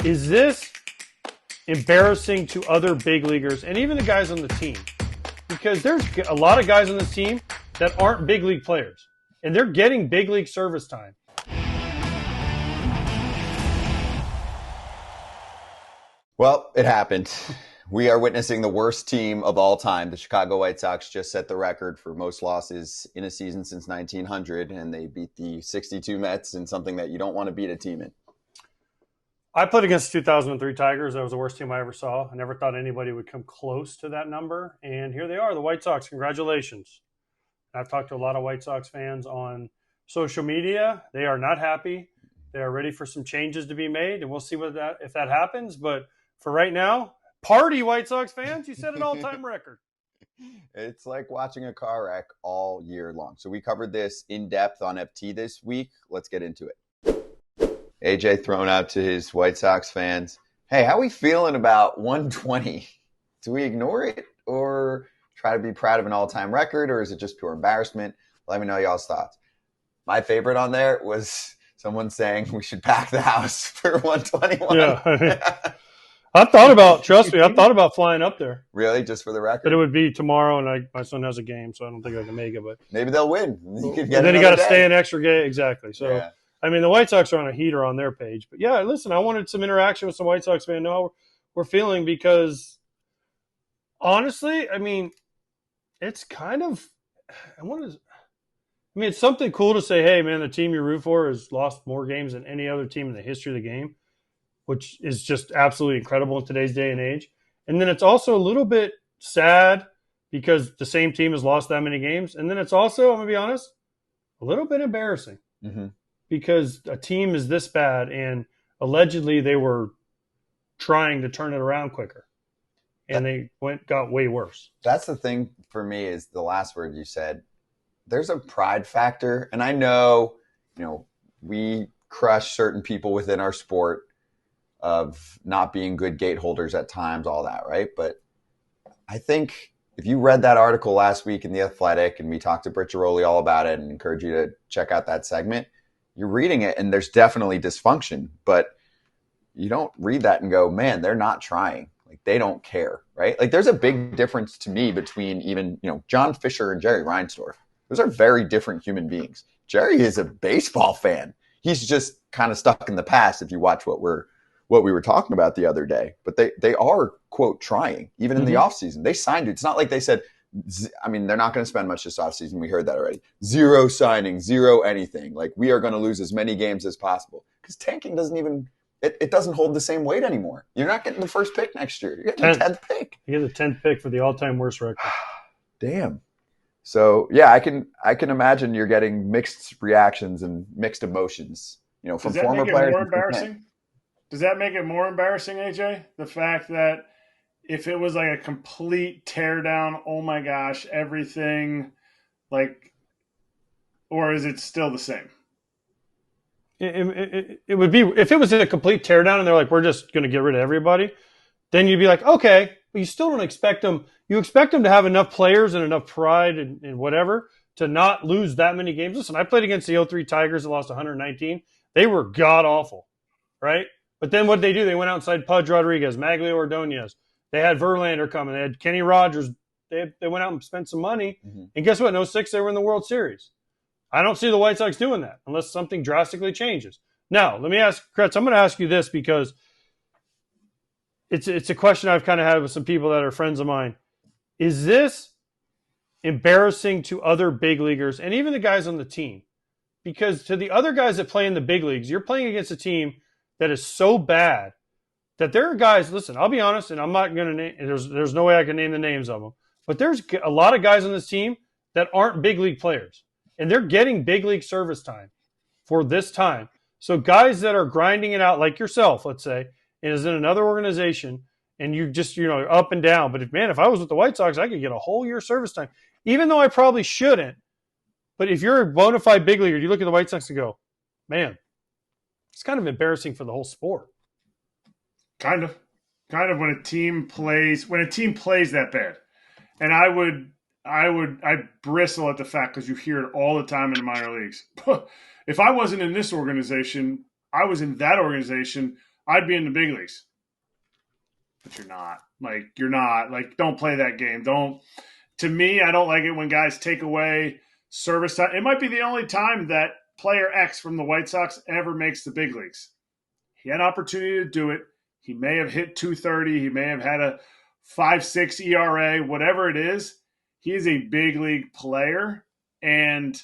Is this embarrassing to other big leaguers and even the guys on the team? Because there's a lot of guys on this team that aren't big league players, and they're getting big league service time. Well, it happened. We are witnessing the worst team of all time. The Chicago White Sox just set the record for most losses in a season since 1900, and they beat the 62 Mets in something that you don't want to beat a team in. I played against the 2003 Tigers. That was the worst team I ever saw. I never thought anybody would come close to that number, and here they are, the White Sox. Congratulations. I've talked to a lot of White Sox fans on social media. They are not happy. They are ready for some changes to be made, and we'll see if that happens. But for right now, party, White Sox fans. You set an all-time record. It's like watching a car wreck all year long. So we covered this in depth on FT this week. Let's get into it. AJ thrown out to his White Sox fans. Hey, how are we feeling about 120? Do we ignore it or try to be proud of an all-time record, or is it just pure embarrassment? Let me know y'all's thoughts. My favorite on there was someone saying we should pack the house for 121. Yeah. I thought about flying up there. Really? Just for the record? But it would be tomorrow, and my son has a game, so I don't think I can make it. But maybe they'll win. And then you got to stay an extra game. Exactly. So, yeah. I mean, the White Sox are on a heater on their page. But, yeah, listen, I wanted some interaction with some White Sox fans. Know how we're feeling because, honestly, I mean, it's kind of – it's something cool to say, hey, man, the team you root for has lost more games than any other team in the history of the game, which is just absolutely incredible in today's day and age. And then it's also a little bit sad because the same team has lost that many games. And then it's also, I'm going to be honest, a little bit embarrassing because a team is this bad and allegedly they were trying to turn it around quicker. And they got way worse. That's the thing for me is the last word you said. There's a pride factor. And I know, we crush certain people within our sport of not being good gate holders at times, all that, right? But I think if you read that article last week in The Athletic, and we talked to Britt Giroli all about it and encourage you to check out that segment, you're reading it and there's definitely dysfunction, but you don't read that and go, man, they're not trying. Like they don't care, right? Like there's a big difference to me between even, John Fisher and Jerry Reinsdorf. Those are very different human beings. Jerry is a baseball fan. He's just kind of stuck in the past if you watch what we were talking about the other day. But they are, quote, trying, even in the offseason. They signed it. It's not like they said, they're not going to spend much this offseason. We heard that already. Zero signing, zero anything. Like we are going to lose as many games as possible. Because tanking doesn't even it doesn't hold the same weight anymore. You're not getting the first pick next year. You're getting the 10th pick. You get the 10th pick for the all-time worst record. Damn. So, yeah, I can imagine you're getting mixed reactions and mixed emotions, from former players. More embarrassing? Does that make it more embarrassing, AJ? The fact that if it was like a complete teardown, oh my gosh, everything, or is it still the same? It would be if it was a complete teardown and they're like, we're just going to get rid of everybody, then you'd be like, okay, but you still don't expect them. You expect them to have enough players and enough pride and whatever to not lose that many games. Listen, I played against the 03 Tigers that lost 119. They were god awful, right? But then what did they do? They went outside Pudge Rodriguez, Maglio Ordonez. They had Verlander coming. They had Kenny Rogers. They went out and spent some money. And guess what? In 06, they were in the World Series. I don't see the White Sox doing that unless something drastically changes. Now, let me ask, Kretz, I'm going to ask you this because it's a question I've kind of had with some people that are friends of mine. Is this embarrassing to other big leaguers and even the guys on the team? Because to the other guys that play in the big leagues, you're playing against a team that is so bad that there are guys, listen, I'll be honest, and I'm not going to name, there's no way I can name the names of them, but there's a lot of guys on this team that aren't big league players. And they're getting big league service time for this time. So guys that are grinding it out like yourself, let's say, and is in another organization and you just, up and down. But if I was with the White Sox, I could get a whole year service time, even though I probably shouldn't. But if you're a bona fide big leaguer, you look at the White Sox and go, man, it's kind of embarrassing for the whole sport. Kind of when a team plays that bad. And I bristle at the fact because you hear it all the time in the minor leagues. If I wasn't in this organization, I was in that organization, I'd be in the big leagues. But you're not. You're not. Don't play that game. Don't. To me, I don't like it when guys take away service time. It might be the only time that player X from the White Sox ever makes the big leagues. He had an opportunity to do it. He may have hit 230. He may have had a 5.6 ERA, whatever it is. He is a big league player. And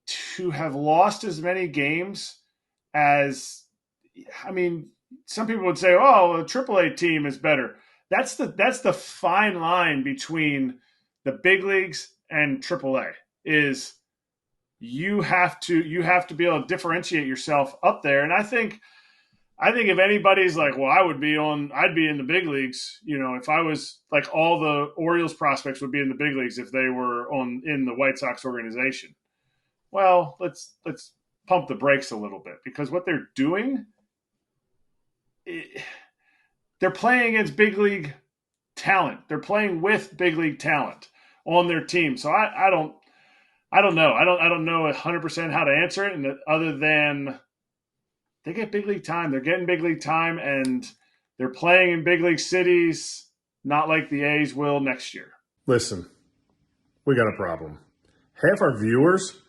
to have lost as many games as, some people would say, oh, a AAA team is better. That's the fine line between the big leagues and AAA is you have to be able to differentiate yourself up there. And I think if anybody's like, well, I'd be in the big leagues, if I was like all the Orioles prospects would be in the big leagues if they were in the White Sox organization. Well, let's pump the brakes a little bit because what they're doing, they're playing against big league talent. They're playing with big league talent on their team. So I don't know. I don't know 100% how to answer it, and other than they get big league time. They're getting big league time, and they're playing in big league cities, not like the A's will next year. Listen, we got a problem. Half our viewers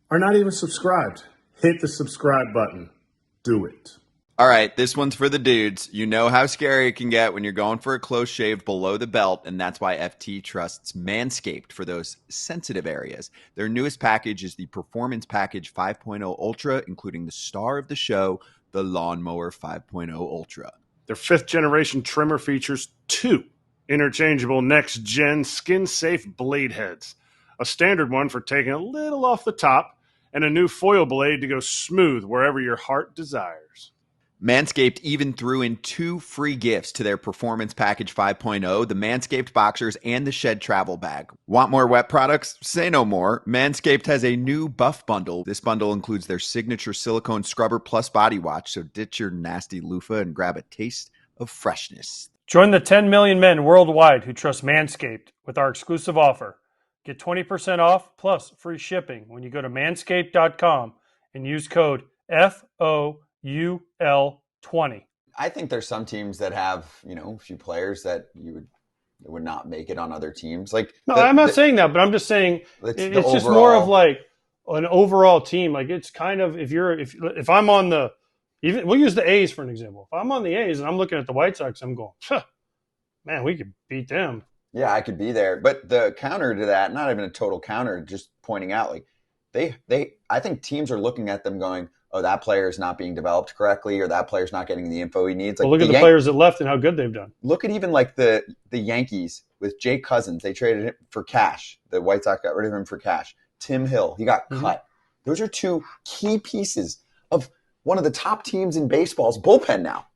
are not even subscribed. Hit the subscribe button. Do it. All right, this one's for the dudes. You know how scary it can get when you're going for a close shave below the belt, and that's why FT trusts Manscaped for those sensitive areas. Their newest package is the Performance Package 5.0 Ultra, including the star of the show, the Lawnmower 5.0 Ultra. Their 5th generation trimmer features 2 interchangeable next-gen skin-safe blade heads, a standard one for taking a little off the top, and a new foil blade to go smooth wherever your heart desires. Manscaped even threw in 2 free gifts to their Performance Package 5.0, the Manscaped Boxers and the Shed Travel Bag. Want more wet products? Say no more. Manscaped has a new buff bundle. This bundle includes their signature silicone scrubber plus body wash, so ditch your nasty loofah and grab a taste of freshness. Join the 10 million men worldwide who trust Manscaped with our exclusive offer. Get 20% off plus free shipping when you go to manscaped.com and use code FOUL20. I think there's some teams that have, a few players that would not make it on other teams. I'm not saying that, but I'm just saying it's just more of like an overall team. Like it's kind of if I'm on we'll use the A's for an example. If I'm on the A's and I'm looking at the White Sox, I'm going, man, we could beat them. Yeah, I could be there. But the counter to that, not even a total counter, just pointing out, I think teams are looking at them going, oh, that player is not being developed correctly, or that player's not getting the info he needs. Look at the players that left and how good they've done. Look at even the Yankees with Jake Cousins. They traded him for cash. The White Sox got rid of him for cash. Tim Hill, he got cut. Those are 2 key pieces of one of the top teams in baseball's bullpen now.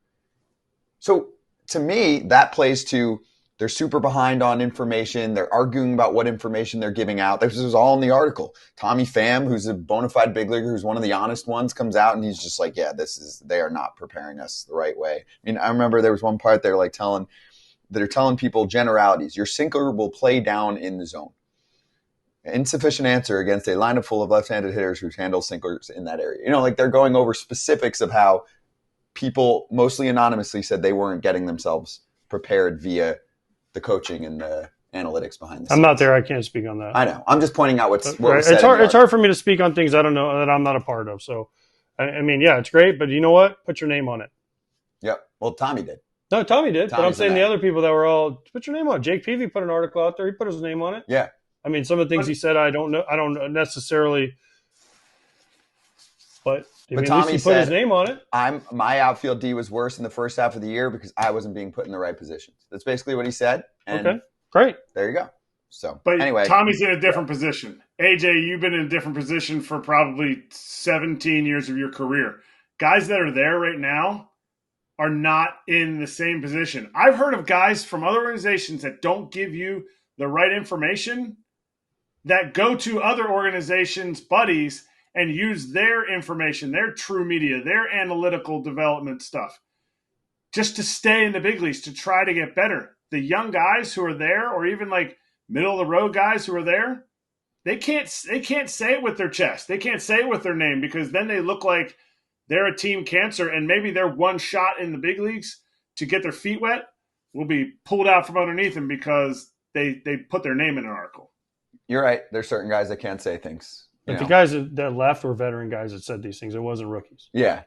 So to me, that plays to they're super behind on information. They're arguing about what information they're giving out. This is all in the article. Tommy Pham, who's a bona fide big leaguer, who's one of the honest ones, comes out and he's just like, yeah, they are not preparing us the right way. I remember there was one part they're telling people generalities. Your sinker will play down in the zone. Insufficient answer against a lineup full of left-handed hitters who handle sinkers in that area. They're going over specifics of how people, mostly anonymously, said they weren't getting themselves prepared via the coaching and the analytics behind this. I'm not there. I can't speak on that. I know. I'm just pointing out what right. was said. It's hard for me to speak on things I don't know that I'm not a part of. So, yeah, it's great. But you know what? Put your name on it. Yep. Well, Tommy did. No, Tommy did. Tommy's but I'm saying the other people that were all, put your name on it. Jake Peavy put an article out there. He put his name on it. Yeah. Some of the things he said, I don't know. I don't necessarily. But Tommy at least he put his name on it. My outfield D was worse in the first half of the year because I wasn't being put in the right positions. That's basically what he said. And okay, great. There you go. So, but anyway, Tommy's in a different position. AJ, you've been in a different position for probably 17 years of your career. Guys that are there right now are not in the same position. I've heard of guys from other organizations that don't give you the right information that go to other organizations' buddies and use their information, their true media, their analytical development stuff, just to stay in the big leagues, to try to get better. The young guys who are there, or even middle of the road guys who are there, they can't say it with their chest. They can't say it with their name because then they look like they're a team cancer, and maybe their one shot in the big leagues to get their feet wet will be pulled out from underneath them because they put their name in an article. You're right. There's certain guys that can't say things. But the guys that left were veteran guys that said these things. It wasn't rookies. Yeah,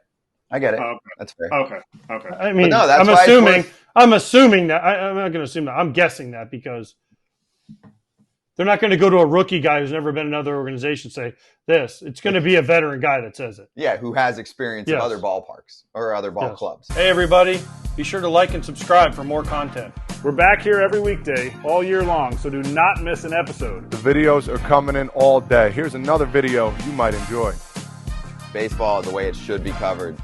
I get it. Okay. That's fair. Okay. I mean, no, that's I'm why assuming. I'm assuming that. I'm not going to assume that. I'm guessing that because they're not going to go to a rookie guy who's never been in another organization and say this. It's going to be a veteran guy that says it. Yeah, who has experience in other ballparks or other ball clubs. Hey, everybody. Be sure to like and subscribe for more content. We're back here every weekday, all year long, so do not miss an episode. The videos are coming in all day. Here's another video you might enjoy. Baseball the way it should be covered.